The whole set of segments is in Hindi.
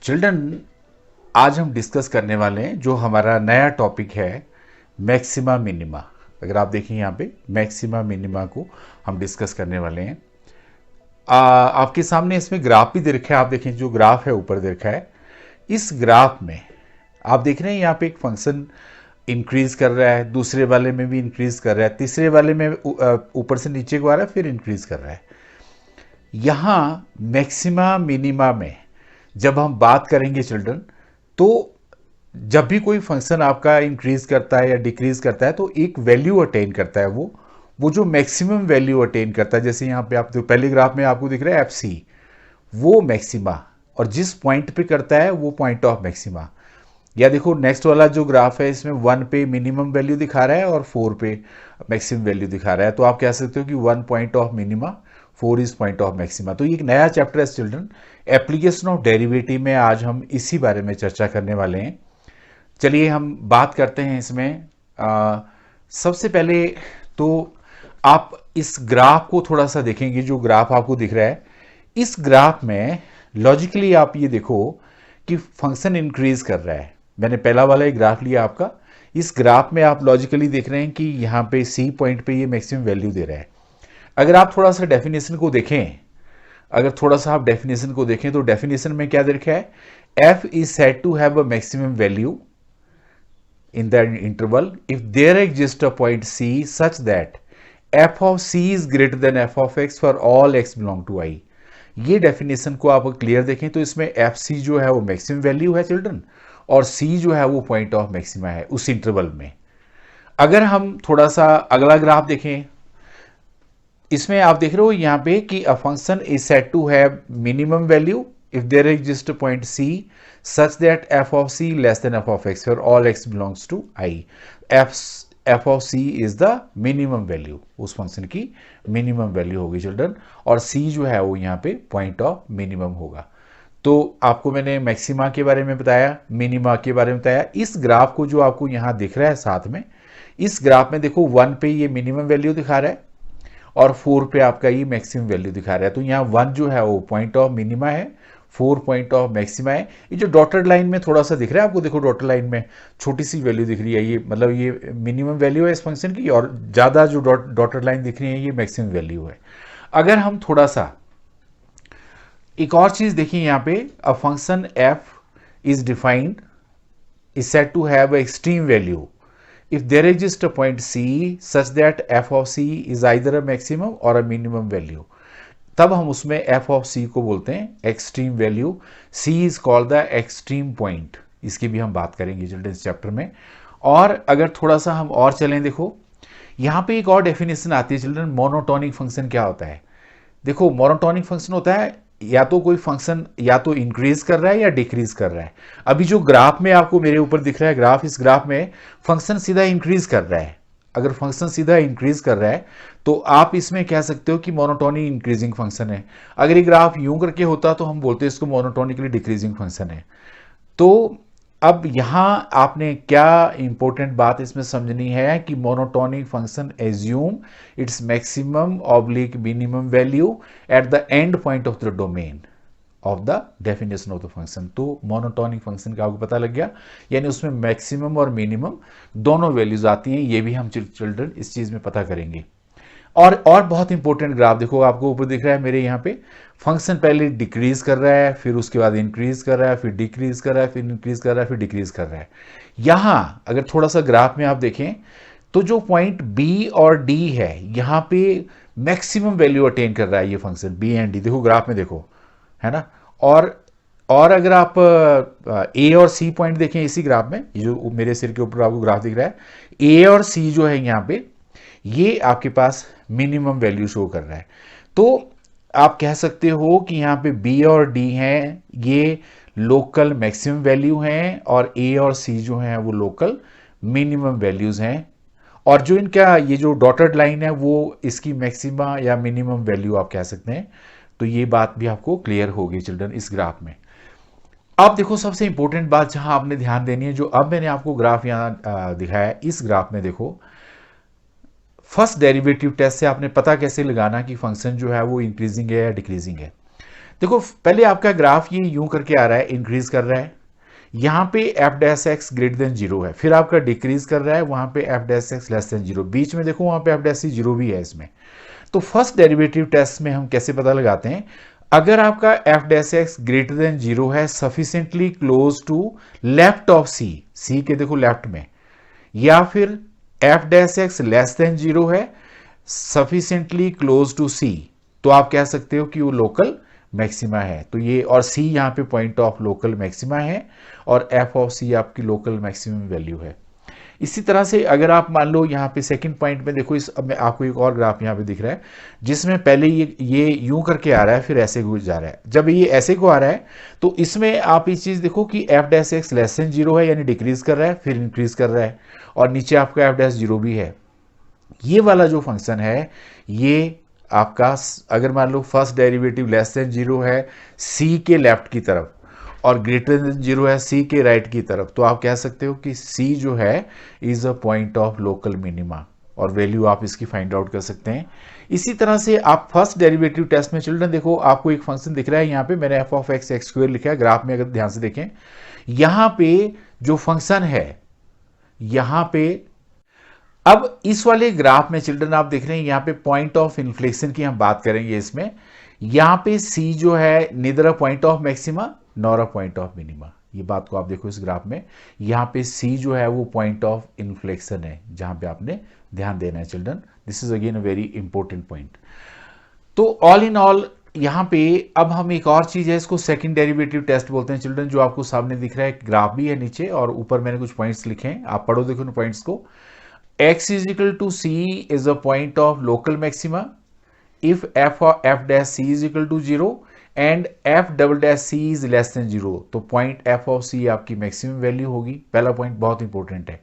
चिल्ड्रन, आज हम डिस्कस करने वाले हैं जो हमारा नया टॉपिक है, मैक्सिमा मिनिमा। अगर आप देखें यहाँ पे मैक्सिमा मिनिमा को हम डिस्कस करने वाले हैं। आपके सामने इसमें ग्राफ भी दे रखा है। आप देखें जो ग्राफ है ऊपर दे रखा है। इस ग्राफ में आप देख रहे हैं यहाँ पे एक फंक्शन इंक्रीज कर रहा है, दूसरे वाले में भी इंक्रीज कर रहा है, तीसरे वाले में ऊपर से नीचे को आ रहा है, फिर इंक्रीज कर रहा है। यहाँ मैक्सिमा मिनिमा में जब हम बात करेंगे चिल्ड्रन, तो जब भी कोई फंक्शन आपका इंक्रीज करता है या डिक्रीज करता है तो एक वैल्यू अटेन करता है। वो जो मैक्सिमम वैल्यू अटेन करता है, जैसे यहाँ पे आप जो पहले ग्राफ में आपको दिख रहा है एफ सी, वो मैक्सिमा, और जिस पॉइंट पे करता है वो पॉइंट ऑफ मैक्सिमा। या देखो नेक्स्ट वाला जो ग्राफ है, इसमें 1 पे मिनिमम वैल्यू दिखा रहा है और 4 पे मैक्सिमम वैल्यू दिखा रहा है। तो आप कह सकते हो कि 1 point of minima, 4 is point of maxima. तो ये एक नया चैप्टर है चिल्ड्रन, एप्लीकेशन ऑफ डेरिवेटिव में। आज हम इसी बारे में चर्चा करने वाले हैं। चलिए हम बात करते हैं इसमें। सबसे पहले तो आप इस ग्राफ को थोड़ा सा देखेंगे। जो ग्राफ आपको दिख रहा है, इस ग्राफ में लॉजिकली आप ये देखो कि फंक्शन इंक्रीज कर रहा है। मैंने पहला वाला एक ग्राफ लिया आपका। इस ग्राफ में आप लॉजिकली देख रहे हैं कि यहाँ पे सी पॉइंट पे ये मैक्सिमम वैल्यू दे रहा है। अगर आप थोड़ा सा डेफिनेशन को देखें, अगर थोड़ा सा आप डेफिनेशन को देखें तो डेफिनेशन में क्या दे रखा है, F is said to have a maximum value in the interval if there exists a point C such that f of C is greater than f of x for all x belong to I। ये डेफिनेशन को आप क्लियर देखें तो इसमें एफ सी जो है वो मैक्सिमम वैल्यू है चिल्ड्रन, और सी जो है वो पॉइंट ऑफ मैक्सिमा है उस इंटरवल में। अगर हम थोड़ा सा अगला ग्राफ देखें, इसमें आप देख रहे हो यहाँ पे कि a function is said to have minimum value if there exists a point C such that f of C less than f of x where all x belongs to I। f of C is the minimum value, उस फंक्शन की मिनिमम वैल्यू होगी चिल्ड्रन, और C जो है वो यहाँ पे पॉइंट ऑफ मिनिमम होगा। तो आपको मैंने मैक्सिमा के बारे में बताया, मिनिमा के बारे में बताया। इस ग्राफ को जो आपको यहाँ दिख रहा है साथ में, इस ग्राफ में देखो 1 पे ये मिनिमम वैल्यू दिखा रहा है और 4 पे आपका ये मैक्सिमम वैल्यू दिखा रहा है। तो यहाँ 1 जो है वो पॉइंट ऑफ मिनिमा है, 4 पॉइंट ऑफ मैक्सिमा है। ये जो डॉटेड लाइन में थोड़ा सा दिख रहा है आपको, देखो डॉटेड लाइन में छोटी सी वैल्यू दिख रही है, ये मतलब ये मिनिमम वैल्यू है इस फंक्शन की, और ज़्यादा जो डॉटेड लाइन दिख रही है ये मैक्सिमम वैल्यू है। अगर हम थोड़ा सा एक और चीज़ देखिए यहाँ पे, a function F is defined is said to have an extreme value if there exists a point C such that f of C is either a maximum or a minimum value। तब हम उसमें f of C को बोलते हैं extreme value. C is called the extreme point। इसकी भी हम बात करेंगे चिल्ड्रंस चैप्टर में। और अगर थोड़ा सा हम और चलें, देखो यहाँ पे एक और डेफिनेशन आती है चिल्ड्रन, मोनोटोनिक फंक्शन क्या होता है। देखो मोनोटोनिक फंक्शन होता है या तो कोई फंक्शन या तो इंक्रीज कर रहा है या डिक्रीज कर रहा है। अभी जो ग्राफ में आपको मेरे ऊपर दिख रहा है ग्राफ, इस ग्राफ में फंक्शन सीधा इंक्रीज कर रहा है। अगर फंक्शन सीधा इंक्रीज कर रहा है तो आप इसमें कह सकते हो कि मोनोटोनिक इंक्रीजिंग फंक्शन है। अगर ये ग्राफ यूं करके होता तो हम बोलते इसको मोनोटोनिकली डिक्रीजिंग फंक्शन है। तो अब यहां आपने क्या इंपॉर्टेंट बात इसमें समझनी है कि monotonic function assume its maximum oblique minimum value at the end point of the domain of the definition of the function. तो मोनोटोनिक फंक्शन का आपको पता लग गया, यानी उसमें मैक्सिमम और मिनिमम दोनों वैल्यूज आती हैं। ये भी हम चिल्ड्रन इस चीज में पता करेंगे। और बहुत इंपॉर्टेंट ग्राफ देखो आपको ऊपर दिख रहा है मेरे यहाँ पे, फंक्शन पहले डिक्रीज कर रहा है, फिर उसके बाद इंक्रीज कर रहा है, फिर डिक्रीज कर रहा है, फिर इंक्रीज कर रहा है, फिर डिक्रीज कर रहा है। यहां अगर थोड़ा सा ग्राफ में आप देखें तो जो पॉइंट बी और डी है यहाँ पे मैक्सिमम वैल्यू अटेन कर रहा है ये फंक्शन बी एंड डी। देखो ग्राफ में देखो, है ना। और अगर आप ए और सी पॉइंट देखें इसी ग्राफ में, ये जो मेरे सिर के ऊपर आपको ग्राफ दिख रहा है, ए और सी जो है यहाँ पे, ये आपके पास मिनिमम वैल्यू शो कर रहा है। तो आप कह सकते हो कि यहाँ पे बी और डी हैं, ये लोकल मैक्सिमम वैल्यू हैं, और ए और सी जो हैं वो लोकल मिनिमम वैल्यूज हैं। और जो इनका ये जो डॉटेड लाइन है वो इसकी मैक्सिमा या मिनिमम वैल्यू आप कह सकते हैं। तो ये बात भी आपको क्लियर होगी चिल्ड्रन इस ग्राफ में। अब देखो सबसे इंपॉर्टेंट बात जहां आपने ध्यान देनी है, जो अब मैंने आपको ग्राफ यहां दिखाया है, इस ग्राफ में देखो फर्स्ट डेरिवेटिव टेस्ट से आपने पता कैसे लगाना कि फंक्शन जो है वो इंक्रीजिंग है या डिक्रीजिंग है। देखो पहले आपका ग्राफ ये यूं करके आ रहा है, इंक्रीज कर रहा है, यहां पे f dash x greater than zero है, फिर आपका डिक्रीज कर रहा है, वहां पे f dash x less than zero, बीच में देखो वहां पे एफ डैश सी जीरो भी है इसमें। तो फर्स्ट डेरिवेटिव टेस्ट में हम कैसे पता लगाते हैं, अगर आपका f dash x greater than zero है, sufficiently close to left of C, C के देखो लेफ्ट में, या फिर f dash x less than zero है, सफिशिएंटली क्लोज टू सी, तो आप कह सकते हो कि वो लोकल मैक्सिमा है। तो ये, और सी यहां पे पॉइंट ऑफ लोकल मैक्सिमा है, और एफ ऑफ सी आपकी लोकल मैक्सिमम वैल्यू है। इसी तरह से अगर आप मान लो यहाँ पे सेकंड पॉइंट में देखो, इस अब मैं आपको एक और ग्राफ यहाँ पे दिख रहा है, जिसमें पहले ये यूं करके आ रहा है, फिर ऐसे घुस जा रहा है। जब ये ऐसे को आ रहा है तो इसमें आप ये चीज देखो कि f dash x less than zero है, यानी डिक्रीज कर रहा है, फिर इंक्रीज कर रहा है, और नीचे आपका एफ डैश जीरो भी है। ये वाला जो फंक्शन है, ये आपका अगर मान लो first derivative less than zero है सी के लेफ्ट की तरफ, और ग्रेटर देन जीरो है सी के राइट की तरफ, तो आप कह सकते हो कि सी जो है is a point of local minima, और वैल्यू आप इसकी फाइंड आउट कर सकते हैं। इसी तरह से आप फर्स्ट डेरिवेटिव टेस्ट में चिल्ड्रन देखो, आपको एक फंक्शन दिख रहा है यहाँ पे, मैंने F of x x square लिखा है ग्राफ में, अगर ध्यान से देखें यहाँ पे जो फंक्शन है, यहाँ पे अब इस वाले ग्राफ में चिल्ड्रन आप देख रहे हैं यहाँ पे पॉइंट ऑफ इन्फ्लेक्शन की हम बात करेंगे इसमें, यहाँ पे सी जो है neither a point of maxima nor a point of minima, ये बात को आप देखो इस ग्राफ में, यहाँ पे सी जो है वो पॉइंट ऑफ इन्फ्लेक्शन है, जहां पे आपने ध्यान देना है children. This is again a very important point. तो ऑल इन ऑल यहाँ पे अब हम एक और चीज है, इसको सेकंड डेरिवेटिव टेस्ट बोलते हैं चिल्ड्रन, जो आपको सामने दिख रहा है, ग्राफ भी है नीचे, और ऊपर मैंने कुछ पॉइंट्स लिखे हैं, आप पढ़ो देखो इन पॉइंट्स को। x is equal to c is a point of local maxima if f dash c is equal to 0 and f double dash c is less than 0, तो पॉइंट f of c आपकी मैक्सिमम वैल्यू होगी, पहला पॉइंट बहुत इंपॉर्टेंट है।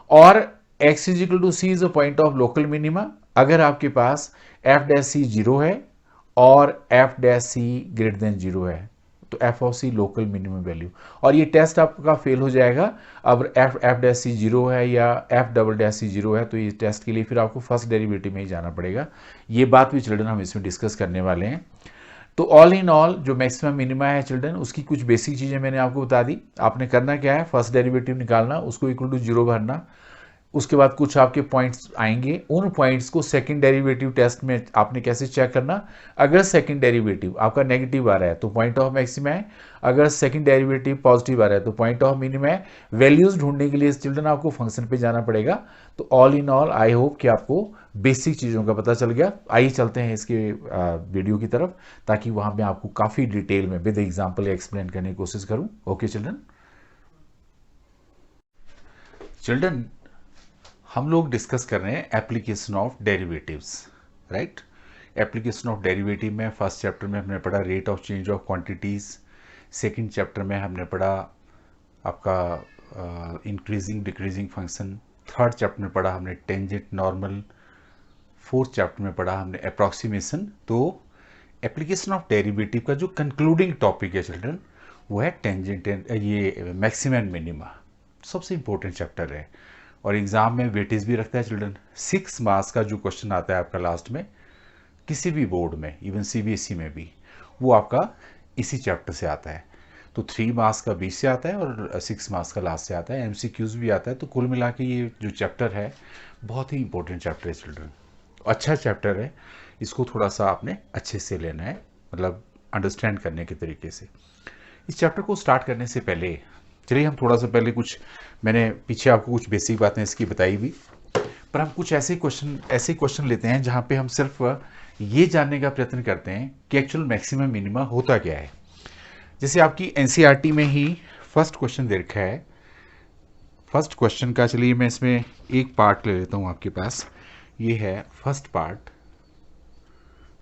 और x is equal to c is a point of local minima अगर आपके पास f dash c 0 है और f dash c greater than 0 है, तो f of c local minimum value, और ये टेस्ट आपका फेल हो जाएगा। अब एफ डैश सी जीरो है या F double dash C zero है, तो ये टेस्ट के लिए फिर आपको फर्स्ट डेरिवेटिव में ही जाना पड़ेगा। ये बात भी चिल्ड्रन हम इसमें डिस्कस करने वाले हैं। तो ऑल इन ऑल जो मैक्सिमम मिनिमा है चिल्ड्रन, उसकी कुछ बेसिक चीज़ें मैंने आपको बता दी। आपने करना क्या है, फर्स्ट डेरिवेटिव निकालना, उसको इक्वल टू जीरो भरना, उसके बाद कुछ आपके पॉइंट्स आएंगे, उन पॉइंट्स को सेकंड डेरिवेटिव टेस्ट में आपने कैसे चेक करना, अगर सेकंड डेरिवेटिव आपका नेगेटिव आ रहा है तो पॉइंट ऑफ मैक्सिमा है, अगर सेकंड डेरिवेटिव पॉजिटिव आ रहा है तो पॉइंट ऑफ मिनिमा है। वैल्यूज ढूंढने के लिए चिल्ड्रन आपको फंक्शन पे जाना पड़ेगा। तो all in all I hope कि आपको बेसिक चीज़ों का पता चल गया। आइए चलते हैं इसके वीडियो की तरफ, ताकि वहां पे आपको काफ़ी डिटेल में विद एग्जाम्पल एक्सप्लेन करने की कोशिश करूँ। ओके चिल्ड्रन, हम लोग डिस्कस कर रहे हैं application of derivatives, right. Application of derivative में फर्स्ट चैप्टर में हमने पढ़ा rate of change of quantities, second chapter में हमने पढ़ा आपका increasing decreasing function, third chapter में पढ़ा हमने टेंजेंट नॉर्मल, फोर्थ चैप्टर में पढ़ा हमने अप्रॉक्सीमेशन। तो एप्लीकेशन ऑफ डेरिवेटिव का जो कंक्लूडिंग टॉपिक है चिल्ड्रन, वो है टेंजेंट, ये मैक्सिमम एंड मिनिमा, सबसे इंपॉर्टेंट चैप्टर है, और एग्जाम में वेटेज भी रखता है चिल्ड्रन। 6 मार्क्स का जो क्वेश्चन आता है आपका लास्ट में किसी भी बोर्ड में, इवन सीबीएसई में भी, वो आपका इसी चैप्टर से आता है। तो 3 मार्क्स का बीच से आता है और 6 मार्क्स का लास्ट से आता है, एमसीक्यूज भी आता है। तो कुल मिला के ये जो चैप्टर है बहुत ही इंपॉर्टेंट चैप्टर है चिल्ड्रन, अच्छा चैप्टर है, इसको थोड़ा सा आपने अच्छे से लेना है, मतलब अंडरस्टैंड करने के तरीके से। इस चैप्टर को स्टार्ट करने से पहले चलिए हम थोड़ा सा पहले कुछ, मैंने पीछे आपको कुछ बेसिक बातें इसकी बताई भी, पर हम कुछ ऐसे क्वेश्चन लेते हैं जहां पे हम सिर्फ ये जानने का प्रयत्न करते हैं कि एक्चुअल मैक्सिमम मिनिमा होता क्या है। जैसे आपकी एनसीईआरटी में ही फर्स्ट क्वेश्चन दे रखा है, फर्स्ट क्वेश्चन का, चलिए मैं इसमें एक पार्ट ले लेता हूं आपके पास, ये है फर्स्ट पार्ट।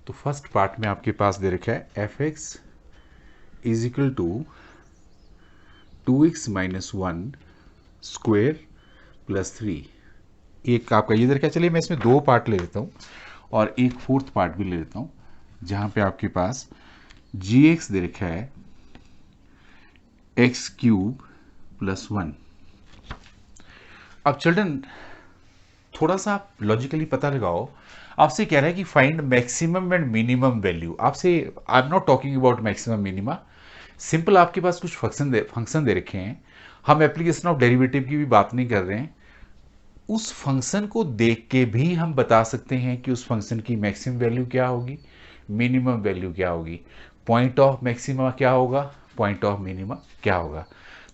तो फर्स्ट पार्ट में आपके पास दे रखा है f x is equal to 2x minus 1 square plus 3, एक आपका ये क्या, चलिए मैं इसमें 2 पार्ट ले लेता हूँ और एक फोर्थ पार्ट भी ले लेता हूँ, जहाँ पे आपके पास gx दे रखा है x क्यूब प्लस 1। अब चिल्ड्रन थोड़ा सा आप लॉजिकली पता लगाओ। आपसे कह रहा है कि find maximum and minimum value. आपसे I am not talking about maximum minima, simple आपके पास कुछ फंक्शन दे रखे हैं। हम एप्लीकेशन ऑफ डेरिवेटिव की भी बात नहीं कर रहे हैं। उस फंक्शन को देख के भी हम बता सकते हैं कि उस फंक्शन की मैक्सिमम वैल्यू क्या होगी, मिनिमम वैल्यू क्या होगी, पॉइंट ऑफ मैक्सिमा क्या होगा, पॉइंट ऑफ मिनिमा क्या होगा।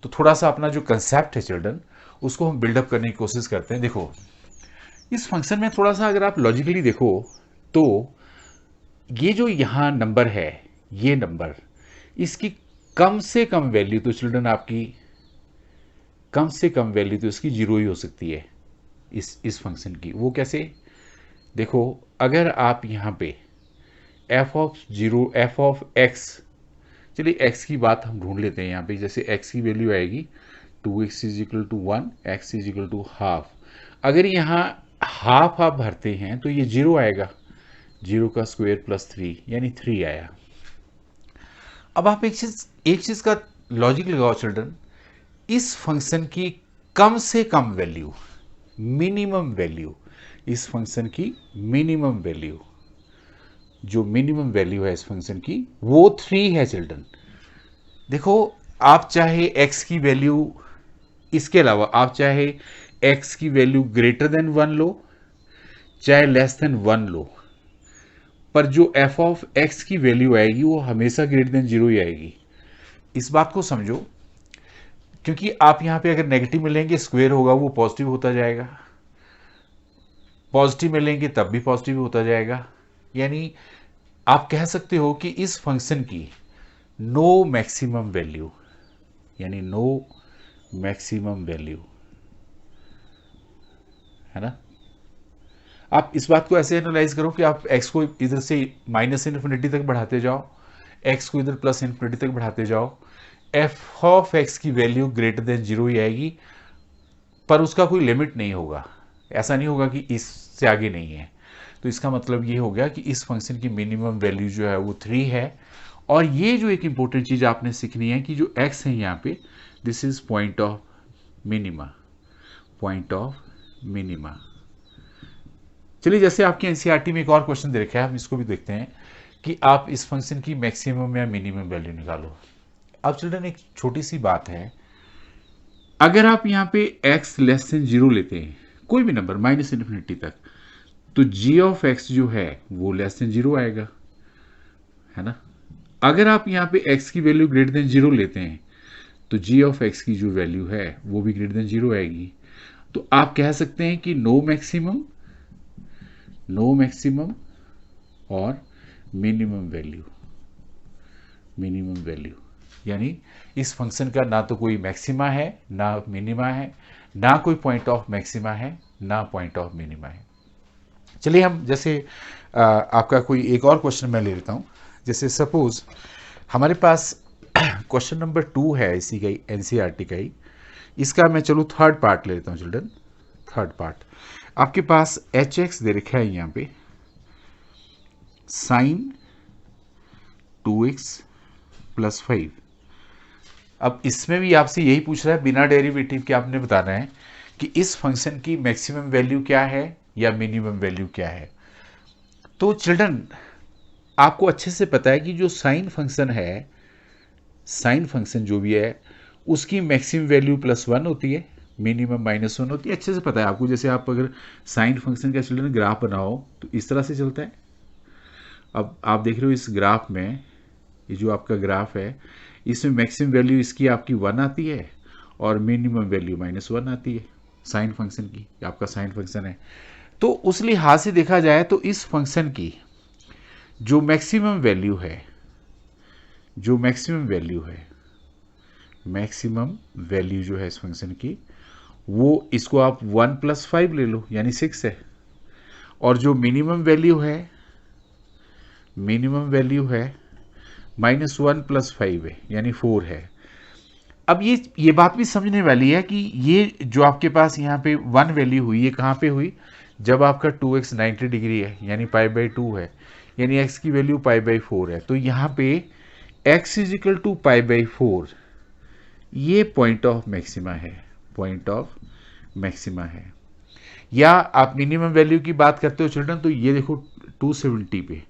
तो थोड़ा सा अपना जो कंसेप्ट है चिल्ड्रन, उसको हम बिल्डअप करने की कोशिश करते हैं। देखो इस फंक्शन में थोड़ा सा अगर आप लॉजिकली देखो तो ये जो यहाँ नंबर है, ये नंबर, इसकी कम से कम वैल्यू तो चिल्ड्रन आपकी कम से कम वैल्यू तो इसकी जीरो ही हो सकती है इस फंक्शन की। वो कैसे? देखो अगर आप यहाँ पे F of zero, F of x, चलिए एक्स की बात हम ढूंढ लेते हैं यहाँ पे। जैसे एक्स की वैल्यू आएगी 2x is equal to 1, x is equal to half. अगर यहाँ हाफ आप भरते हैं तो ये जीरो आएगा, जीरो का स्क्वायर प्लस 3 यानी 3 आया। अब आप एक चीज का लॉजिक लगाओ चिल्ड्रन, इस फंक्शन की कम से कम वैल्यू, मिनिमम वैल्यू, इस फंक्शन की मिनिमम वैल्यू, जो मिनिमम वैल्यू है इस फंक्शन की वो 3 है चिल्ड्रन। देखो आप चाहे x की वैल्यू, इसके अलावा आप चाहे x की वैल्यू ग्रेटर देन 1 लो, चाहे लेस देन 1 लो, पर जो f ऑफ x की वैल्यू आएगी वो हमेशा ग्रेटर देन 0 ही आएगी। इस बात को समझो, क्योंकि आप यहां पे अगर नेगेटिव में लेंगे स्क्वायर होगा वो पॉजिटिव होता जाएगा, पॉजिटिव में लेंगे तब भी पॉजिटिव होता जाएगा। यानी आप कह सकते हो कि इस फंक्शन की नो मैक्सिमम वैल्यू, यानी नो मैक्सिमम वैल्यू, है ना। आप इस बात को ऐसे एनालाइज करो कि आप x को इधर से माइनस इन्फिनिटी तक बढ़ाते जाओ, x को इधर प्लस इन्फिनिटी तक बढ़ाते जाओ, f ऑफ x की वैल्यू ग्रेटर देन 0 ही आएगी, पर उसका कोई लिमिट नहीं होगा। ऐसा नहीं होगा कि इससे आगे नहीं है। तो इसका मतलब ये हो गया कि इस फंक्शन की मिनिमम वैल्यू जो है वो 3 है। और ये जो एक इंपॉर्टेंट चीज आपने सीखनी है कि जो x है यहाँ पे, this is point of minima, point of minima. चलिए जैसे आपके एनसीईआरटी में एक और क्वेश्चन दे रखा है, हम इसको भी देखते हैं कि आप इस फंक्शन की मैक्सिमम या मिनिमम वैल्यू निकालो। अब चिल्ड्रन एक छोटी सी बात है, अगर आप यहाँ पे x लेस देन 0 लेते हैं, कोई भी नंबर माइनस इन्फिनिटी तक, तो g ऑफ x जो है वो लेस देन 0 आएगा, है ना। अगर आप यहाँ पे x की वैल्यू ग्रेटर देन 0 लेते हैं तो g ऑफ x की जो वैल्यू है वो भी ग्रेटर देन 0 आएगी। तो आप कह सकते हैं कि नो मैक्सिमम, नो मैक्सिमम और मिनिमम वैल्यू, मिनिमम वैल्यू, यानी इस फंक्शन का ना तो कोई मैक्सिमा है ना मिनिमा है, ना कोई पॉइंट ऑफ मैक्सिमा है ना पॉइंट ऑफ मिनिमा है। चलिए हम जैसे आपका कोई एक और क्वेश्चन मैं ले लेता हूं। जैसे सपोज हमारे पास क्वेश्चन नंबर 2 है इसी का ही, एनसीईआरटी का ही। इसका मैं चलो थर्ड पार्ट ले लेता हूं चिल्ड्रन। थर्ड पार्ट आपके पास एच एक्स दे रखा है यहाँ पे साइन 2x प्लस 5। अब इसमें भी आपसे यही पूछ रहा है बिना डेरिवेटिव के आपने बताना है कि इस फंक्शन की मैक्सिमम वैल्यू क्या है या मिनिमम वैल्यू क्या है। तो चिल्ड्रन आपको अच्छे से पता है कि जो साइन फंक्शन है, साइन फंक्शन जो भी है उसकी मैक्सिमम वैल्यू +1 होती है, मिनिमम -1 होती है। अच्छे से पता है आपको। जैसे आप अगर साइन फंक्शन का चिल्ड्रन ग्राफ बनाओ तो इस तरह से चलता है। अब आप देख रहे हो इस ग्राफ में, ये जो आपका ग्राफ है इसमें मैक्सिमम वैल्यू इसकी आपकी 1 आती है और मिनिमम वैल्यू -1 आती है साइन फंक्शन की। आपका साइन फंक्शन है तो उस लिहाज से देखा जाए तो इस फंक्शन की जो मैक्सिमम वैल्यू है, जो मैक्सिमम वैल्यू है, मैक्सिमम वैल्यू जो है इस फंक्शन की, वो इसको आप 1 + 5 ले लो यानी 6 है। और जो मिनिमम वैल्यू है, मिनिमम वैल्यू है -1 + 5 है यानी 4 है। अब ये बात भी समझने वाली है कि ये जो आपके पास यहाँ पे 1 वैल्यू हुई, ये कहाँ पे हुई? जब आपका 2x 90 डिग्री है यानी π/2 है, यानी x की वैल्यू π/4 है। तो यहाँ पे x = π/4 ये पॉइंट ऑफ मैक्सिमा है, पॉइंट ऑफ मैक्सिमा है। या आप मिनिमम वैल्यू की बात करते हो चिल्ड्रन, तो ये देखो 270 पे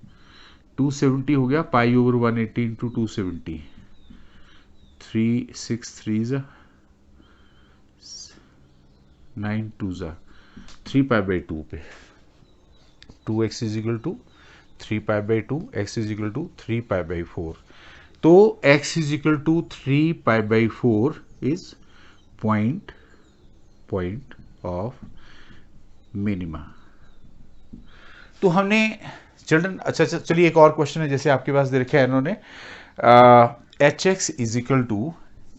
270 हो गया, पाई ओवर 180 इंटू 270, 3 6 3 ज़ा 9 2 ज़ा 3 पाई बाई 2 पे 2x is equal to 3 pi by 2, x is equal to 3 pi by 4। तो x is equal to 3 pi by 4 is point of minima. तो हमने चिल्ड्रन, अच्छा चलिए एक और क्वेश्चन है, जैसे आपके पास दे रखा है इन्होंने h x is equal to,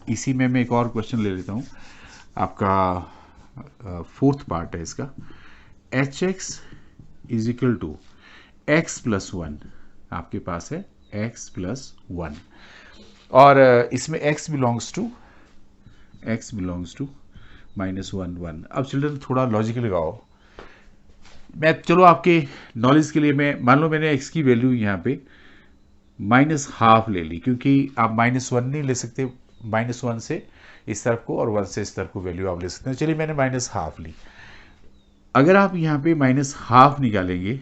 इसी में मैं एक और क्वेश्चन ले लेता हूँ, आपका फोर्थ पार्ट है इसका, h x is equal to x plus 1, आपके पास है एक्स प्लस 1, और इसमें x बिलोंग्स टू -1 1। अब चिल्ड्रन थोड़ा लॉजिकल लगाओ, मैं चलो आपके नॉलेज के लिए, मैं मान लो मैंने x की वैल्यू यहाँ पे -12 ले ली, क्योंकि आप -1 नहीं ले सकते, -1 से इस तरफ को और 1 से इस तरफ को वैल्यू आप ले सकते हैं। चलिए मैंने -12 ली। अगर आप यहाँ पे -12 निकालेंगे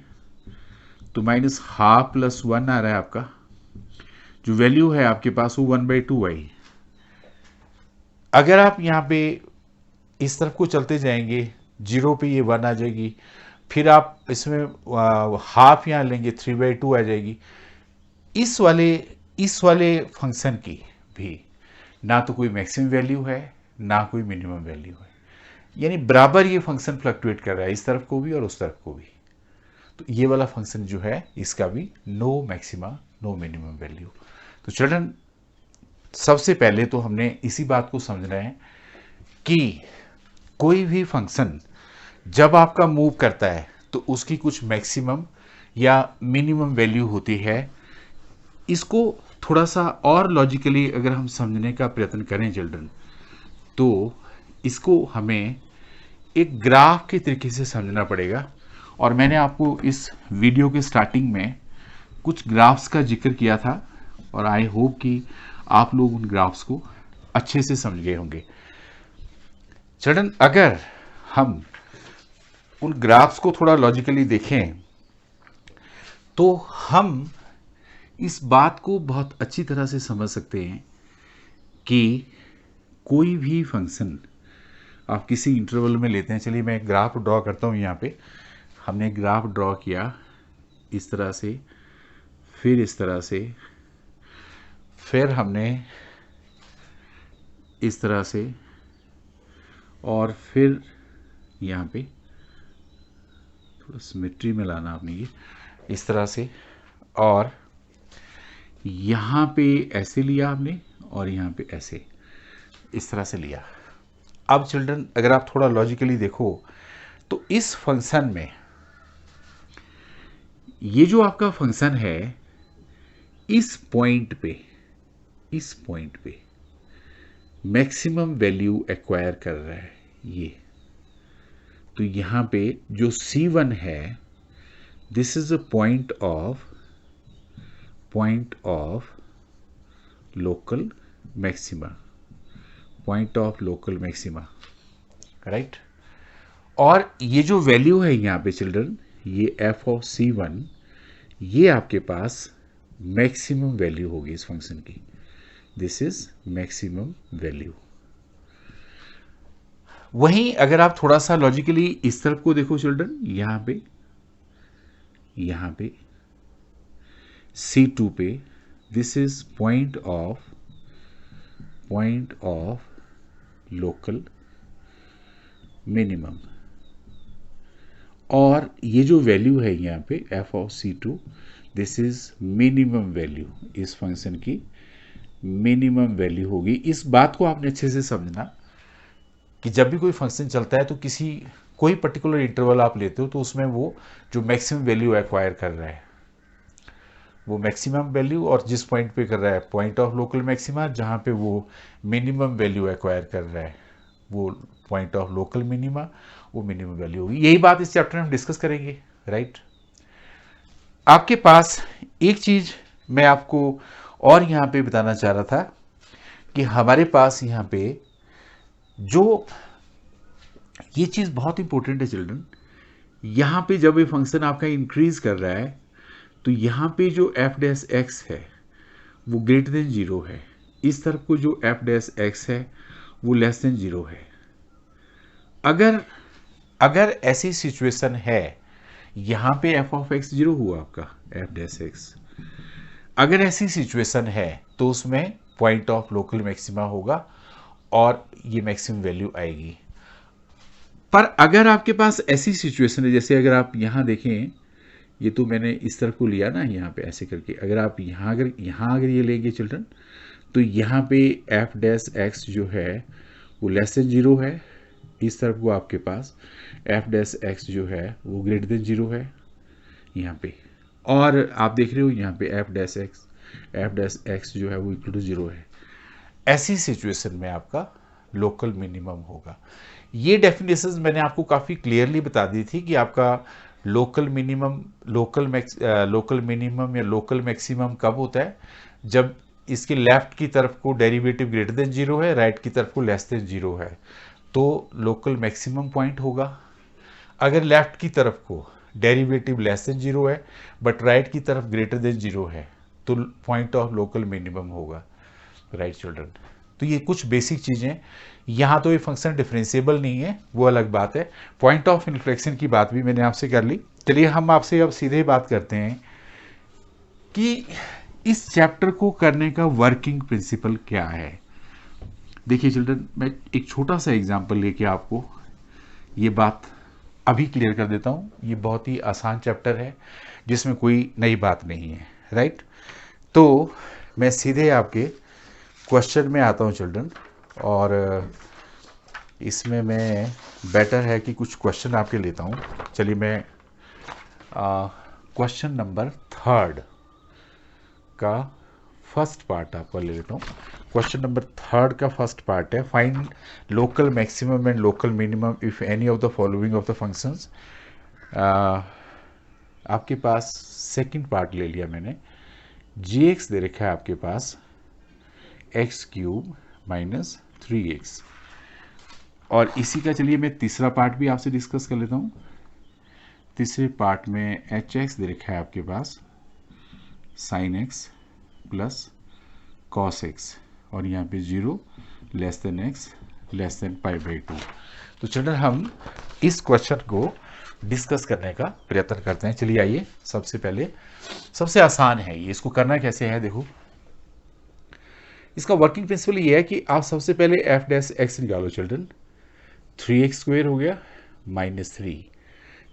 तो -12 प्लस 1 आ रहा है आपका, जो वैल्यू है आपके पास वो 1/2 आई। अगर आप यहाँ पे इस तरफ को चलते जाएंगे, 0 पे ये 1 आ जाएगी, फिर आप इसमें हाफ यहाँ लेंगे, 3/2 आ जाएगी। इस वाले फंक्शन की भी ना तो कोई मैक्सिमम वैल्यू है ना कोई मिनिमम वैल्यू है, यानी बराबर ये फंक्शन फ्लक्चुएट कर रहा है, इस तरफ को भी और उस तरफ को भी। तो ये वाला फंक्शन जो है इसका भी no maxima no minimum value. तो चिल्ड्रन सबसे पहले तो हमने इसी बात को समझना है कि कोई भी फंक्शन जब आपका मूव करता है तो उसकी कुछ मैक्सिमम या मिनिमम वैल्यू होती है। इसको थोड़ा सा और लॉजिकली अगर हम समझने का प्रयत्न करें चिल्ड्रन, तो इसको हमें एक ग्राफ के तरीके से समझना पड़ेगा। और मैंने आपको इस वीडियो के स्टार्टिंग में कुछ ग्राफ्स का जिक्र किया था, और आई होप कि आप लोग उन ग्राफ्स को अच्छे से समझ गए होंगे। चिल्ड्रन अगर हम उन ग्राफ्स को थोड़ा लॉजिकली देखें तो हम इस बात को बहुत अच्छी तरह से समझ सकते हैं कि कोई भी फंक्शन आप किसी इंटरवल में लेते हैं। चलिए मैं एक ग्राफ ड्रॉ करता हूँ। यहाँ पे हमने ग्राफ ड्रॉ किया इस तरह से, फिर इस तरह से, फिर हमने इस तरह से, और फिर यहाँ पे थोड़ा सिमेट्री में लाना आपने ये इस तरह से, और यहाँ पे ऐसे लिया आपने और यहाँ पे ऐसे इस तरह से लिया। अब चिल्ड्रन अगर आप थोड़ा लॉजिकली देखो तो इस फंक्शन में ये जो आपका फंक्शन है इस पॉइंट पे मैक्सिमम वैल्यू एक्वायर कर रहा है ये। तो यहाँ पे जो C1 है this is a point of local maxima, right. और ये जो वैल्यू है यहाँ पे चिल्ड्रन, ये f ऑफ C1, ये आपके पास मैक्सिमम वैल्यू होगी इस फंक्शन की। This is maximum value. वहीं अगर आप थोड़ा सा लॉजिकली इस तरफ को देखो चिल्ड्रन, यहाँ पे C2 पे this is point of local minimum, और ये जो वैल्यू है यहाँ पे f of C2 this is minimum value, इस फंक्शन की मिनिमम वैल्यू होगी। इस बात को आपने अच्छे से समझना कि जब भी कोई फंक्शन चलता है तो कोई पर्टिकुलर इंटरवल आप लेते हो तो उसमें वो जो मैक्सिमम वैल्यू एक्वायर कर रहा है वो मैक्सिमम वैल्यू, और जिस पॉइंट पे कर रहा है पॉइंट ऑफ लोकल मैक्सिमा, जहाँ पे वो मिनिमम वैल्यू एक्वायर कर रहा है वो पॉइंट ऑफ लोकल मिनिमा, वो मिनिमम वैल्यू होगी। यही बात इस चैप्टर में हम डिस्कस करेंगे, राइट। आपके पास एक चीज मैं आपको और यहाँ पे बताना चाह रहा था कि हमारे पास यहाँ पे जो ये चीज़ बहुत इंपॉर्टेंट है चिल्ड्रन। यहाँ पे जब ये फंक्शन आपका इंक्रीज कर रहा है तो यहाँ पे जो एफ डैश एक्स है वो ग्रेटर देन जीरो है, इस तरफ को जो एफ डैश एक्स है वो लेस देन जीरो है। अगर अगर ऐसी सिचुएशन है, यहाँ पे एफ ऑफ एक्स जीरो हुआ आपका एफ डैश एक्स, अगर ऐसी सिचुएशन है तो उसमें पॉइंट ऑफ लोकल मैक्सिमा होगा और ये मैक्सिमम वैल्यू आएगी। पर अगर आपके पास ऐसी सिचुएशन है, जैसे अगर आप यहाँ देखें, ये तो मैंने इस तरफ को लिया ना यहाँ पे ऐसे करके, अगर आप यहाँ अगर ये लेंगे चिल्ड्रन तो यहाँ पे एफ डैश एक्स जो है वो लेस देन जीरो है, इस तरफ को आपके पास एफ डैश एक्स जो है वो ग्रेटर देन जीरो है यहाँ पे, और आप देख रहे हो यहाँ पे एफ डैश एक्स जो है वो इक्वल टू जीरो है। ऐसी सिचुएशन में आपका लोकल मिनिमम होगा। ये डेफिनेशंस मैंने आपको काफ़ी क्लियरली बता दी थी कि आपका लोकल मिनिमम या लोकल मैक्सिमम कब होता है, जब इसके लेफ्ट की तरफ को डेरिवेटिव ग्रेटर देन जीरो है, राइट की तरफ को लेस देन जीरो है, तो लोकल मैक्सिमम पॉइंट होगा। अगर लेफ्ट की तरफ को डेरिवेटिव लेस देन जीरो है बट राइट की तरफ ग्रेटर देन जीरो है तो पॉइंट ऑफ लोकल मिनिमम होगा। राइट चिल्ड्रन, तो ये कुछ बेसिक चीज़ें। यहाँ तो ये फंक्शन डिफरेंशिएबल नहीं है, वो अलग बात है। पॉइंट ऑफ इन्फ्लेक्शन की बात भी मैंने आपसे कर ली। चलिए हम आपसे अब सीधे बात करते हैं कि इस चैप्टर को करने का वर्किंग प्रिंसिपल क्या है। देखिए चिल्ड्रन, मैं एक छोटा सा एग्जाम्पल लेके आपको ये बात अभी क्लियर कर देता हूँ। ये बहुत ही आसान चैप्टर है जिसमें कोई नई बात नहीं है। राइट, तो मैं सीधे आपके क्वेश्चन में आता हूँ चिल्ड्रन, और इसमें मैं बेटर है कि कुछ क्वेश्चन आपके लेता हूँ। चलिए मैं क्वेश्चन नंबर 3 का फर्स्ट पार्ट आपका ले लेता हूँ। क्वेश्चन नंबर 3 का फर्स्ट पार्ट है, find local maximum and local minimum if any of the following of the functions. आपके पास सेकंड पार्ट ले लिया मैंने। जी एक्स दे रखा है आपके पास एक्स क्यूब माइनस 3x, और इसी का चलिए मैं तीसरा पार्ट भी आपसे डिस्कस कर लेता हूँ। तीसरे पार्ट में एच एक्स दे रखा है आपके पास sin x plus cos x, और यहाँ पे 0 less than x less than pi by 2। तो चलिए हम इस क्वेश्चन को डिस्कस करने का प्रयत्न करते हैं। चलिए आइए, सबसे पहले सबसे आसान है ये, इसको करना कैसे है देखो। इसका वर्किंग प्रिंसिपल ये है कि आप सबसे पहले एफ डैश एक्स निकालो चिल्ड्रन। 3x² हो गया माइनस 3।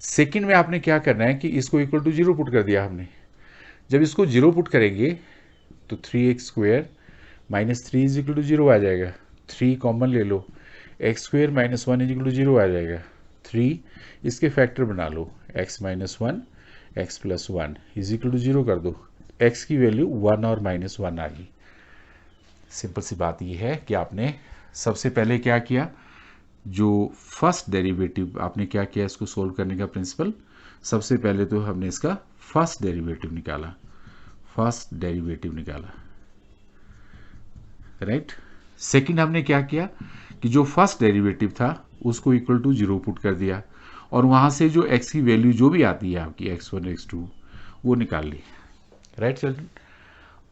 सेकेंड में आपने क्या करना है कि इसको इक्वल टू 0 पुट कर दिया हमने। जब इसको 0 पुट करेंगे तो 3x² minus 3 is equal to 0 आ जाएगा। 3 कॉमन ले लो, x² minus 1 is equal to 0 आ जाएगा। 3 इसके फैक्टर बना लो, x minus 1 x plus 1 is equal to 0 कर दो। x की वैल्यू 1 और माइनस 1 आ गई। सिंपल सी बात यह है कि आपने सबसे पहले क्या किया, जो फर्स्ट डेरिवेटिव आपने क्या किया इसको सोल्व करने का प्रिंसिपल, सबसे पहले तो हमने इसका फर्स्ट डेरिवेटिव निकाला। राइट, सेकंड हमने क्या किया कि जो फर्स्ट डेरिवेटिव था उसको इक्वल टू 0 पुट कर दिया, और वहां से जो x की वैल्यू जो भी आती है आपकी x1 x2 वो निकाल ली। राइट चिल्ड्रन,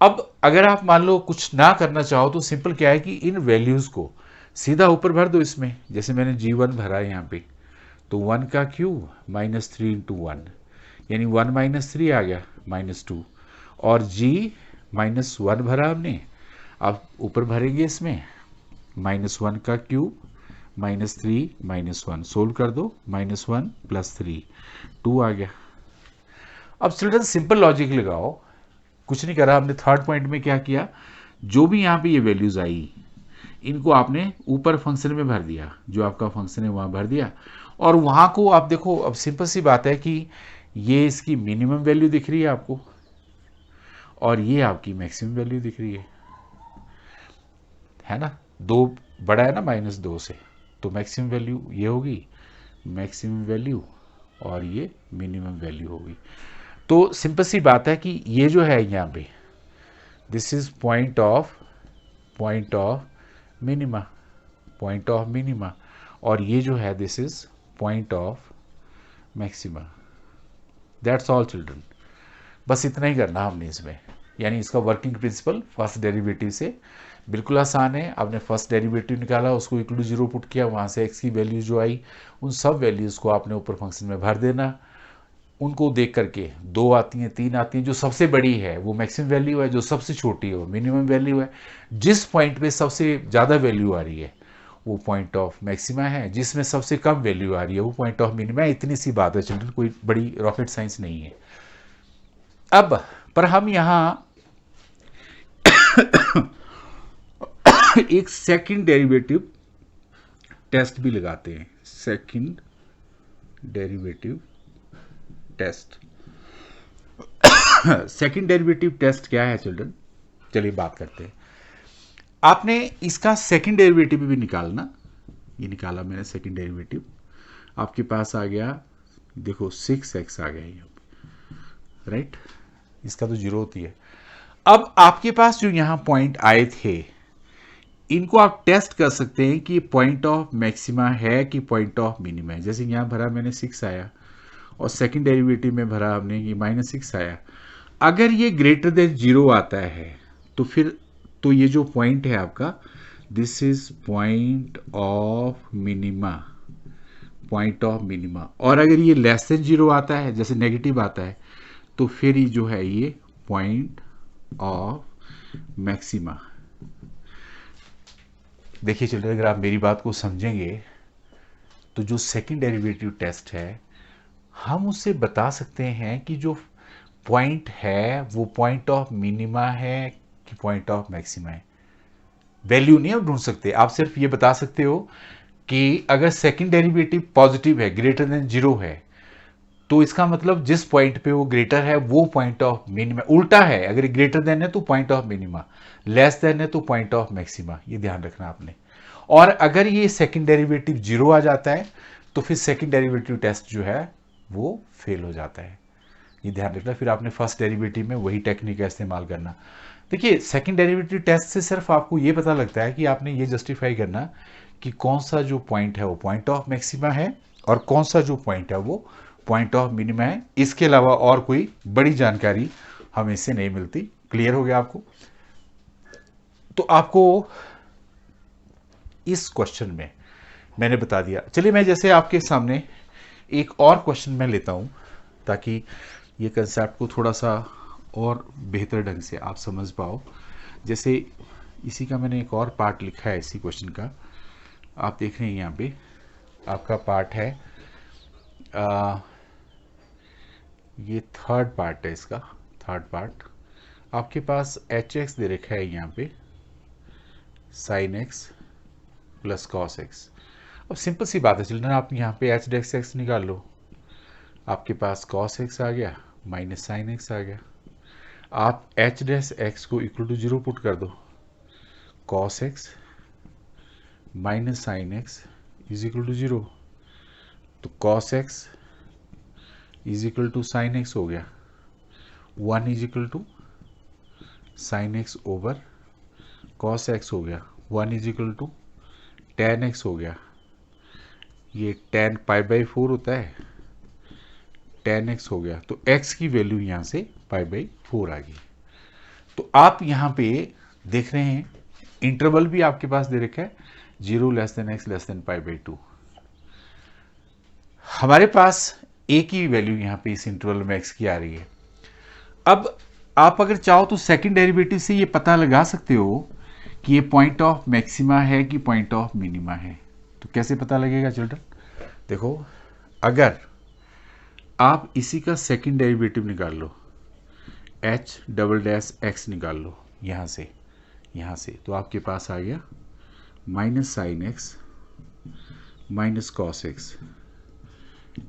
अब अगर आप मान लो कुछ ना करना चाहो तो सिंपल क्या है कि इन वैल्यूज को सीधा ऊपर भर दो इसमें। जैसे मैंने g1 भरा है यहाँ पे, तो 1 का क्यूब माइनस 3 इंटू 1, यानी 1 माइनस 3 आ गया माइनस 2, और g माइनस 1 भरा हमने। अब ऊपर भरेंगे इसमें माइनस 1 का क्यूब माइनस 3 माइनस 1, सोल्व कर दो, माइनस 1 प्लस 3 2 आ गया। अब चिल्ड्रन सिंपल लॉजिक लगाओ, कुछ नहीं करा हमने। थर्ड पॉइंट में क्या किया, जो भी यहाँ पे ये वैल्यूज आई इनको आपने ऊपर फंक्शन में भर दिया, जो आपका फंक्शन है वहाँ भर दिया, और वहाँ को आप देखो। अब सिंपल सी बात है कि ये इसकी मिनिमम वैल्यू दिख रही है आपको, और ये आपकी मैक्सिमम वैल्यू दिख रही है ना। 2 बड़ा है ना माइनस 2 से, तो मैक्सिमम वैल्यू ये होगी मैक्सिमम वैल्यू, और ये मिनिमम वैल्यू होगी। तो सिंपल सी बात है कि ये जो है यहाँ पे this is point of minima, और ये जो है this is point of maxima. That's all children, बस इतना ही करना हमने इसमें। यानी इसका वर्किंग प्रिंसिपल फर्स्ट डेरिवेटिव से बिल्कुल आसान है। आपने फर्स्ट डेरिवेटिव निकाला, उसको इक्वल टू जीरो पुट किया, वहाँ से एक्स की वैल्यू जो आई उन सब वैल्यूज़ को आपने ऊपर फंक्शन में भर देना। उनको देख करके 2 आती हैं, 3 आती हैं, जो सबसे बड़ी है वो मैक्सिमम वैल्यू है, जो सबसे छोटी है वो मिनिमम वैल्यू है। जिस पॉइंट पे सबसे ज़्यादा वैल्यू आ रही है वो पॉइंट ऑफ मैक्सिमा है, जिसमें सबसे कम वैल्यू आ रही है वो पॉइंट ऑफ मिनिमा है। इतनी सी बात है चिल्ड्रन, कोई बड़ी रॉकेट साइंस नहीं है। अब पर हम यहाँ एक सेकंड डेरिवेटिव टेस्ट भी लगाते हैं। Second derivative test. Second derivative test क्या है चिल्ड्रन, चलिए बात करते हैं। आपने इसका सेकंड डेरिवेटिव भी निकालना, ये निकाला मैंने सेकंड डेरिवेटिव, आपके पास आ गया देखो 6x आ गया यहाँ पे, राइट। इसका तो जीरो होती है। अब आपके पास जो यहाँ पॉइंट आए थे इनको आप टेस्ट कर सकते हैं कि पॉइंट ऑफ मैक्सिमा है कि पॉइंट ऑफ मिनिमा है। जैसे यहाँ भरा मैंने 6 आया और सेकंड डेरिवेटिव में भरा हमने ये -6 आया। अगर ये ग्रेटर देन जीरो आता है तो फिर तो ये जो पॉइंट है आपका this is point of minima, point of minima. और अगर ये लेस देन जीरो आता है, जैसे नेगेटिव आता है, तो फिर ये जो है ये पॉइंट ऑफ मैक्सिमा। देखिए चिल्ड्रन, अगर आप मेरी बात को समझेंगे तो जो सेकंड डेरिवेटिव टेस्ट है हम उससे बता सकते हैं कि जो पॉइंट है वो पॉइंट ऑफ मिनिमा है कि पॉइंट ऑफ मैक्सिमा है। वैल्यू नहीं आप ढूंढ सकते, आप सिर्फ ये बता सकते हो कि अगर सेकंड डेरिवेटिव पॉजिटिव है, ग्रेटर देन जीरो है, तो इसका मतलब जिस पॉइंट पे वो ग्रेटर है वो पॉइंट ऑफ मिनिमा। उल्टा है, अगर ग्रेटर देन है तो point of minima, less than है तो पॉइंट ऑफ मैक्सिमा। ये ध्यान रखना आपने। और अगर ये सेकंड डेरिवेटिव जीरो आ जाता है तो फिर सेकंड डेरिवेटिव टेस्ट जो है वो फेल हो जाता है। ये ध्यान रखना। फिर आपने फर्स्ट डेरिवेटिव में वही टेक्निक का इस्तेमाल करना। देखिए सेकंड डेरिवेटिव टेस्ट से सिर्फ आपको ये पता लगता है कि आपने ये जस्टिफाई करना कि कौन सा जो पॉइंट है वो पॉइंट ऑफ मैक्सिमा है और कौन सा जो पॉइंट है वो पॉइंट ऑफ मिनिमा है। इसके अलावा और कोई बड़ी जानकारी हमें इससे नहीं मिलती। क्लियर हो गया आपको? तो आपको इस क्वेश्चन में मैंने बता दिया। चलिए मैं जैसे आपके सामने एक और क्वेश्चन मैं लेता हूं ताकि ये कंसेप्ट को थोड़ा सा और बेहतर ढंग से आप समझ पाओ। जैसे इसी का मैंने एक और पार्ट लिखा है इसी क्वेश्चन का, आप देख रहे हैं यहाँ पे आपका पार्ट है ये थर्ड पार्ट है इसका, थर्ड पार्ट। आपके पास hx दे रखा है यहाँ पे sin x plus cos x। अब सिंपल सी बात है चिल्ड्रन, आप यहाँ पे h डेक्स x निकाल लो, आपके पास cos x आ गया माइनस sin x आ गया। आप h डैश x को इक्वल टू जीरो पुट कर दो, cos x minus sin x is equal to zero, तो cos x is equal to sine x हो गया, 1 is equal to sine x over cos x हो गया, 1 is equal to tan x हो गया। ये टेन पाई बाई 4 होता है, टेन एक्स हो गया। तो x की वैल्यू यहाँ से पाई बाई 4 आ गई। तो आप यहाँ पे देख रहे हैं इंटरवल भी आपके पास दे रखा है 0 less then x less than pi by 2। हमारे पास एक ही वैल्यू यहाँ पे इस इंटरवल में x की आ रही है। अब आप अगर चाहो तो सेकंड डेरिवेटिव से ये पता लगा सकते हो कि ये पॉइंट ऑफ मैक्सिमा है कि पॉइंट ऑफ मिनिमा है। तो कैसे पता लगेगा चिल्ड्रन? देखो अगर आप इसी का सेकंड डेरिवेटिव निकाल लो, h डबल डैश x निकाल लो यहाँ से, तो आपके पास आ गया minus sign x minus cos x,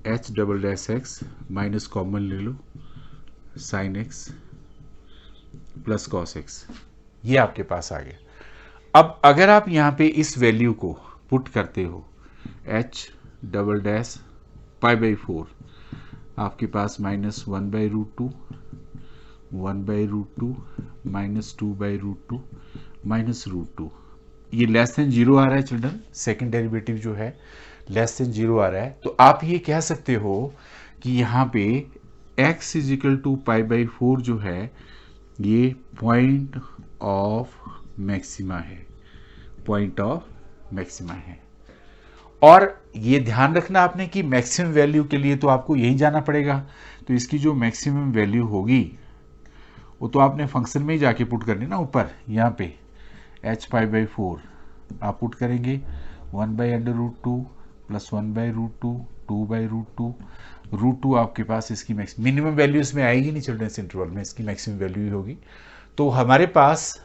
h double dash x minus common ले लो sin x plus cos x, ये आपके पास आ गया। अब अगर आप यहाँ पे इस वैल्यू को पुट करते हो h double dash pi by 4, आपके पास minus 1 by root 2, 1 by root 2 minus 2 by root 2 minus root 2, ये लेस देन जीरो आ रहा है चिल्ड्रन, सेकंड डेरिवेटिव जो है लेस देन जीरो आ रहा है, तो आप ये कह सकते हो कि यहाँ पे x is equal to pi by four जो है ये पॉइंट ऑफ मैक्सिमा है, पॉइंट ऑफ मैक्सिमा है। और ये ध्यान रखना आपने कि मैक्सिमम वैल्यू के लिए तो आपको यही जाना पड़ेगा, तो इसकी जो मैक्सिमम वैल्यू होगी वो तो आपने फंक्शन में ही जाके पुट करनी ना, ऊपर यहाँ पे एच पाई बाई फोर आप पुट करेंगे 1/√2 प्लस 1/√2 2/√2 आपके पास इसकी मिनिमम वैल्यू इसमें आएगी नहीं चिल्ड्रंस इंटरवल में, इसकी मैक्सिमम वैल्यू ही होगी। तो हमारे पास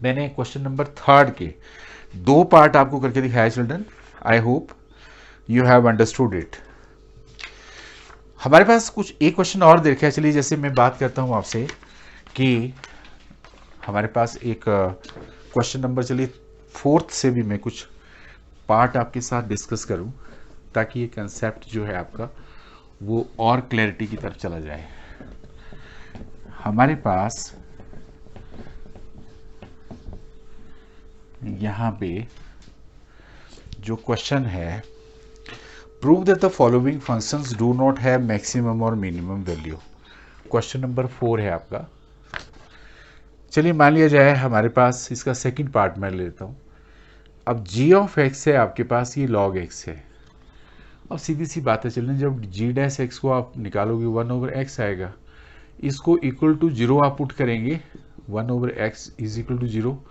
मैंने क्वेश्चन नंबर थर्ड के दो पार्ट आपको करके दिखाया children, I hope you have understood it. हमारे पास कुछ एक क्वेश्चन और देखा है, चलिए जैसे मैं बात करता हूं आपसे कि हमारे पास एक क्वेश्चन नंबर, चलिए फोर्थ से भी मैं कुछ पार्ट आपके साथ डिस्कस करूं ताकि ये कंसेप्ट जो है आपका वो और क्लैरिटी की तरफ चला जाए। हमारे पास यहाँ पे जो क्वेश्चन है, prove that the following functions do not have maximum और मिनिमम वैल्यू, क्वेश्चन नंबर 4 है आपका। चलिए मान लिया जाए हमारे पास इसका सेकंड पार्ट मैं लेता हूँ। अब g ऑफ x है आपके पास, ये log x है। अब सीधी सी बात है चलिए, जब g डैश x को आप निकालोगे 1/x आएगा, इसको इक्वल टू जीरो आप पुट करेंगे, 1/x is equal to zero,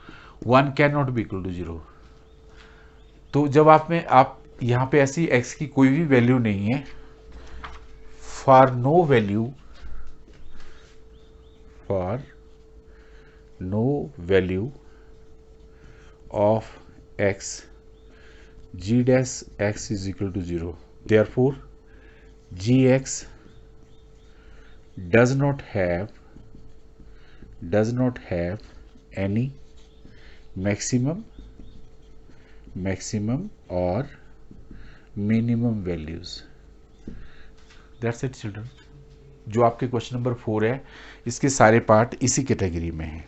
1 can not be equal to zero. तो जब आप यहाँ पे ऐसी x की कोई भी वैल्यू नहीं है, for no value of x g dash x is equal to 0, therefore gx does not have any maximum or minimum values. That's it children। जो आपके क्वेश्चन नंबर 4 है इसके सारे पार्ट इसी कैटेगरी में हैं।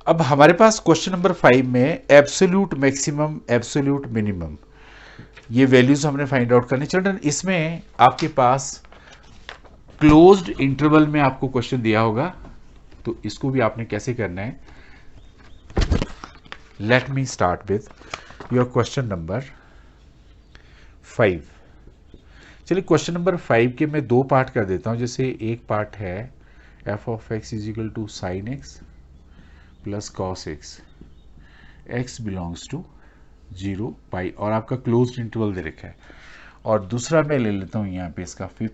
अब हमारे पास क्वेश्चन नंबर 5 में एब्सोल्यूट मैक्सिमम, एब्सोल्यूट मिनिमम, ये वैल्यूज हमने फाइंड आउट करनी चिल्ड्रन। इसमें आपके पास क्लोज्ड इंटरवल में आपको क्वेश्चन दिया होगा, तो इसको भी आपने कैसे करना है। Let me start with your question number 5। चलिए क्वेश्चन नंबर 5 के मैं दो पार्ट कर देता हूं। जैसे एक पार्ट है f of x is equal to sine x plus cos x, x belongs to 0 pi, और आपका क्लोज्ड इंटरवल दे रखा है। और दूसरा मैं ले लेता हूं यहाँ पे इसका फोर्थ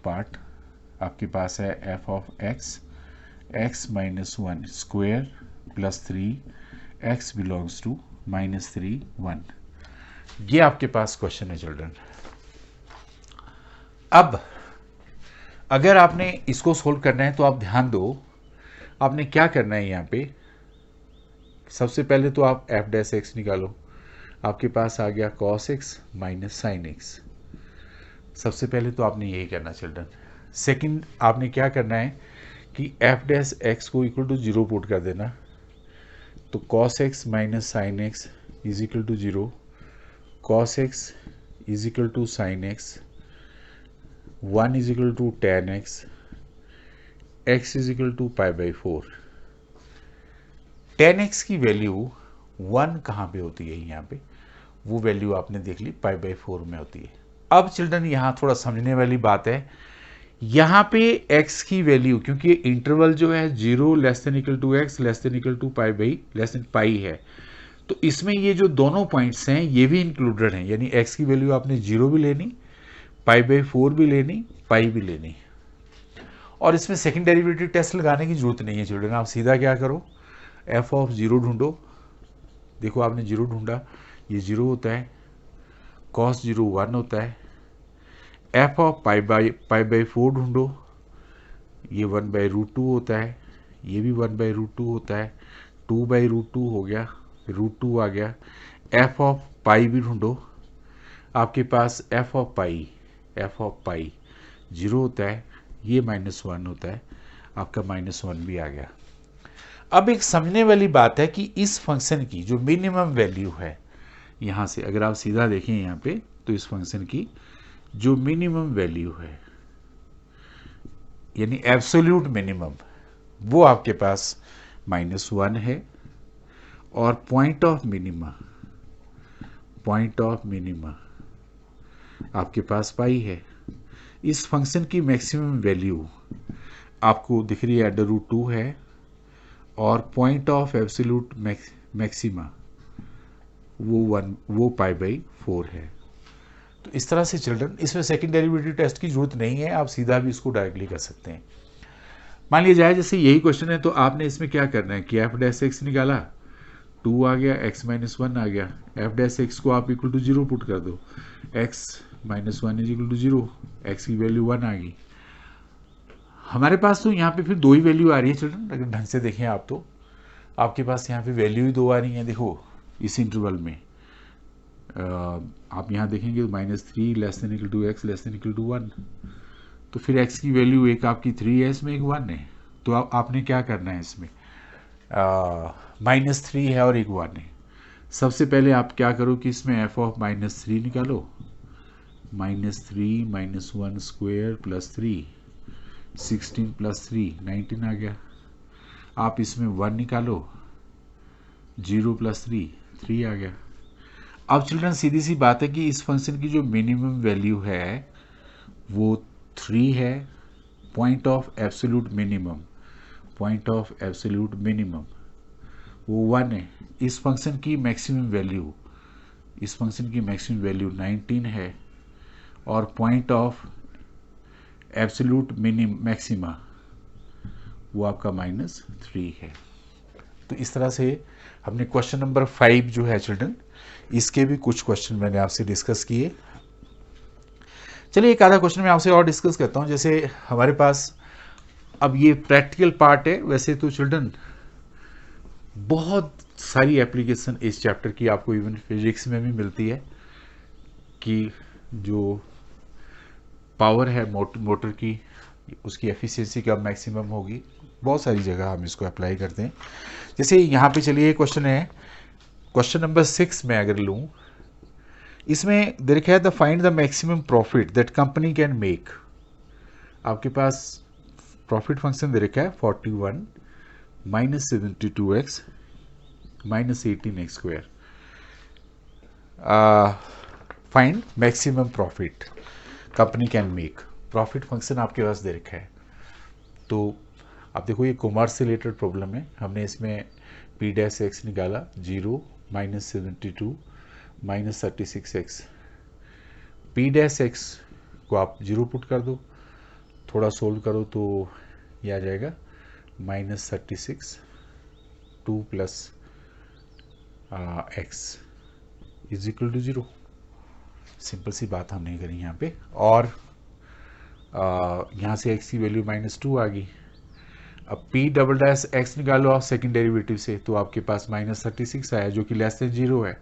पार्ट आपके पास है f of x, x minus 1 square plus 3, x belongs to -3 1। ये आपके पास क्वेश्चन है चिल्ड्रन। अब अगर आपने इसको सोल्व करना है तो आप ध्यान दो, आपने क्या करना है यहाँ पे। सबसे पहले तो आप एफ डैश एक्स निकालो, आपके पास आ गया cos x minus sine x. सबसे पहले तो आपने यही करना चिल्ड्रन। सेकंड आपने क्या करना है कि एफ डैश एक्स को इक्वल टू 0 पुट कर देना, तो cos x minus sign x is equal to 0, cos x is equal to sine x, 1 is equal to tan x, x is equal to pi by 4। tan x की वैल्यू 1 कहाँ पे होती है, यहाँ पे वो वैल्यू आपने देख ली पाई बाई 4 में होती है। अब चिल्ड्रन यहाँ थोड़ा समझने वाली बात है, यहाँ पे x की वैल्यू, क्योंकि इंटरवल जो है 0 less than equal to x less than equal to pi by less than pi है, तो इसमें ये जो दोनों पॉइंट्स हैं ये भी इंक्लूडेड हैं। यानी x की वैल्यू आपने 0 भी लेनी, पाई बाई 4 भी लेनी, पाई भी लेनी। और इसमें सेकंड डेरिवेटिव टेस्ट लगाने की जरूरत नहीं है चिल्ड्रन। आप सीधा क्या करो, एफ ऑफ 0 ढूंढो। देखो आपने 0 ढूंढा, ये 0 होता है, कॉस 0 1 होता है। एफ ऑफ पाई बाई 4 ढूंढो, ये 1/√2 होता है, ये भी 1/√2 होता है, 2/√2 हो गया, √2 आ गया। एफ ऑफ पाई भी ढूंढो, आपके पास एफ ऑफ पाई 0 होता है, ये -1 होता है, आपका -1 भी आ गया। अब एक समझने वाली बात है कि इस फंक्शन की जो मिनिमम वैल्यू है, यहाँ से अगर आप सीधा देखें यहाँ पे, तो इस फंक्शन की जो मिनिमम वैल्यू है यानी एब्सोल्यूट मिनिमम, वो आपके पास -1 है, और पॉइंट ऑफ मिनिमा आपके पास पाई है। इस फंक्शन की मैक्सिमम वैल्यू आपको दिख रही है √2 है, और पॉइंट ऑफ एब्सोल्यूट मैक्सिमा वो π/4 है। तो इस तरह से चिल्ड्रन, इसमें सेकंड डेरिवेटिव टेस्ट की जरूरत नहीं है, आप सीधा भी इसको डायरेक्टली कर सकते हैं। मान लिया जाए जैसे यही क्वेश्चन है, तो आपने इसमें क्या करना है कि f' निकाला, 2 आ गया, x - 1 आ गया, f' को आप इक्वल टू 0 पुट कर दो, x - 1 is equal to 0, x की वैल्यू 1 आ गई। हमारे पास तो यहाँ पे फिर 2 ही वैल्यू आ रही है चिल्ड्रन, अगर ढंग से देखें आप तो आपके पास यहाँ पे वैल्यू ही 2 आ रही है। देखो इस इंटरवल में आप यहाँ देखेंगे -3 < x < 1, तो फिर x की वैल्यू एक आपकी 3 है, इसमें एक 1 है, तो आपने क्या करना है इसमें, -3 है और एक 1 है। सबसे पहले आप क्या करो कि इसमें f(-3) निकालो, -3 - 1 स्क्वायर प्लस 3, 16 प्लस 3 19 आ गया। आप इसमें 1 निकालो, 0 प्लस 3 आ गया। अब चिल्ड्रन सीधी सी बात है कि इस फंक्शन की जो मिनिमम वैल्यू है वो 3 है, पॉइंट ऑफ एब्सोल्यूट मिनिमम वो 1 है। इस फंक्शन की मैक्सिमम वैल्यू 19 है, और पॉइंट ऑफ एब्सोल्यूट मैक्सिमा वो आपका -3 है। तो इस तरह से हमने क्वेश्चन नंबर 5 जो है चिल्ड्रन, इसके भी कुछ क्वेश्चन मैंने आपसे डिस्कस किए। चलिए एक आधा क्वेश्चन मैं आपसे और डिस्कस करता हूँ। जैसे हमारे पास अब ये प्रैक्टिकल पार्ट है, वैसे तो चिल्ड्रन बहुत सारी एप्लीकेशन इस चैप्टर की आपको इवन फिजिक्स में भी मिलती है, कि जो पावर है मोटर की, उसकी एफिशिएंसी कब मैक्सिमम होगी, बहुत सारी जगह हम इसको अप्लाई करते हैं। जैसे यहाँ पे चलिए क्वेश्चन है, क्वेश्चन नंबर 6 में अगर लूँ, इसमें दे रखा है the find the maximum profit that company can make. आपके पास प्रॉफिट फंक्शन दे रखा है 41 - 72x - 18x²। Find maximum profit company can make. Profit function आपके पास दे रखा है, तो आप देखो ये कॉमर्स से रिलेटेड प्रॉब्लम है। हमने इसमें P' निकाला, 0 - 72 - 36x। P' को आप 0 पुट कर दो, थोड़ा सोल्व करो तो ये आ जाएगा -36 2 plus x is equal to 0। Simple सी बात हमने करी यहाँ पे, और यहाँ से x की वैल्यू -2 आ गई। अब P'' निकालो आप सेकंड डेरिवेटिव से, तो आपके पास -36 आया, जो कि <0 है।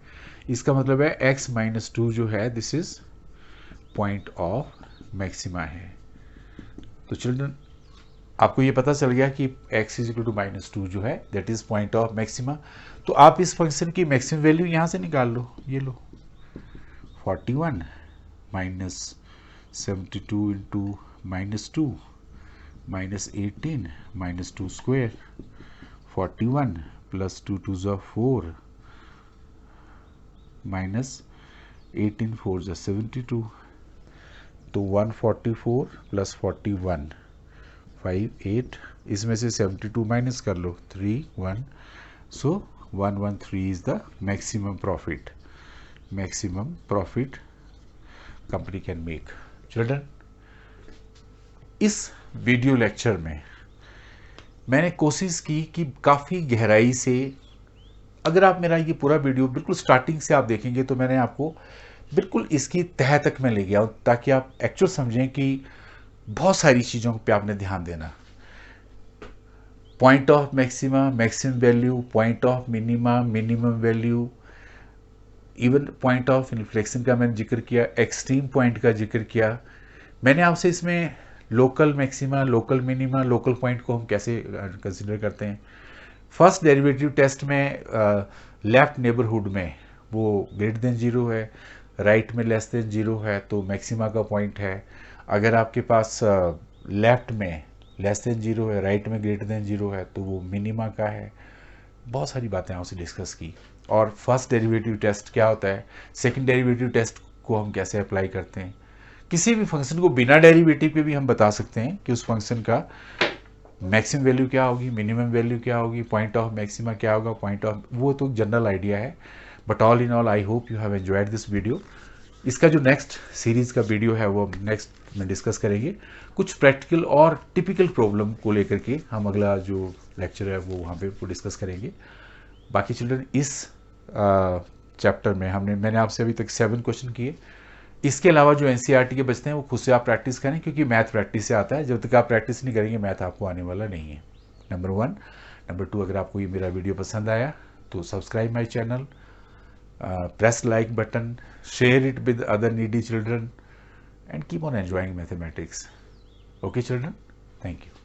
इसका मतलब है x - 2 जो है, this is point of maxima है। तो चिल्ड्रन आपको ये पता चल गया कि x इज इक्वल टू -2 जो है, that is point of maxima. तो आप इस फंक्शन की मैक्सिमम वैल्यू यहाँ से निकाल लो, ये लो 41 - 72 इंटू -2 -18 -2 स्क्वायर, 41 प्लस 2 2 ज़ा 4 -18 4 ज़ा 72, तो 144 प्लस 41 58, इसमें से 72 माइनस कर लो, 3 1, सो 113 is the maximum profit company can make. Children, इस वीडियो लेक्चर में मैंने कोशिश की कि काफ़ी गहराई से, अगर आप मेरा ये पूरा वीडियो बिल्कुल स्टार्टिंग से आप देखेंगे तो मैंने आपको बिल्कुल इसकी तह तक मैं ले गया हूँ, ताकि आप एक्चुअल समझें कि बहुत सारी चीज़ों पे आपने ध्यान देना। Point of maxima, maximum value, point of minima, minimum value, even point of inflection का मैंने जिक्र किया, एक्सट्रीम पॉइंट का जिक्र किया। मैंने आपसे इसमें local maxima, local minima, local point को हम कैसे कंसिडर करते हैं, फर्स्ट डेरिवेटिव टेस्ट में लेफ्ट नेबरहुड में वो ग्रेटर देन जीरो है, राइट में लेस देन जीरो है तो मैक्सिमा का पॉइंट है। अगर आपके पास लेफ्ट में लेस देन जीरो है, राइट में ग्रेटर देन जीरो है तो वो मिनिमा का है। बहुत सारी बातें आपसे डिस्कस की। और फर्स्ट डेरिवेटिव टेस्ट क्या होता है, सेकंड डेरिवेटिव टेस्ट को हम कैसे अप्लाई करते हैं, किसी भी फंक्शन को बिना डेरिवेटिव के भी हम बता सकते हैं कि उस फंक्शन का मैक्सिमम वैल्यू क्या होगी, मिनिमम वैल्यू क्या होगी, पॉइंट ऑफ मैक्सिमा क्या होगा, पॉइंट ऑफ, वो तो जनरल आइडिया है। But all in all I hope you have enjoyed this video. इसका जो नेक्स्ट सीरीज़ का वीडियो है वो नेक्स्ट में डिस्कस करेंगे। कुछ प्रैक्टिकल और टिपिकल प्रॉब्लम को लेकर के हम अगला जो लेक्चर है वो वहाँ पे वो डिस्कस करेंगे। बाकी चिल्ड्रन, इस चैप्टर में मैंने आपसे अभी तक 7 क्वेश्चन किए। इसके अलावा जो एनसीईआरटी के बचते हैं वो खुद से आप प्रैक्टिस करें, क्योंकि मैथ प्रैक्टिस से आता है। जब तक आप प्रैक्टिस नहीं करेंगे मैथ आपको आने वाला नहीं है। नंबर 1। नंबर 2, अगर आपको ये मेरा वीडियो पसंद आया तो subscribe my channel, press like button, share it with other needy children, and keep on enjoying mathematics. Okay children, thank you.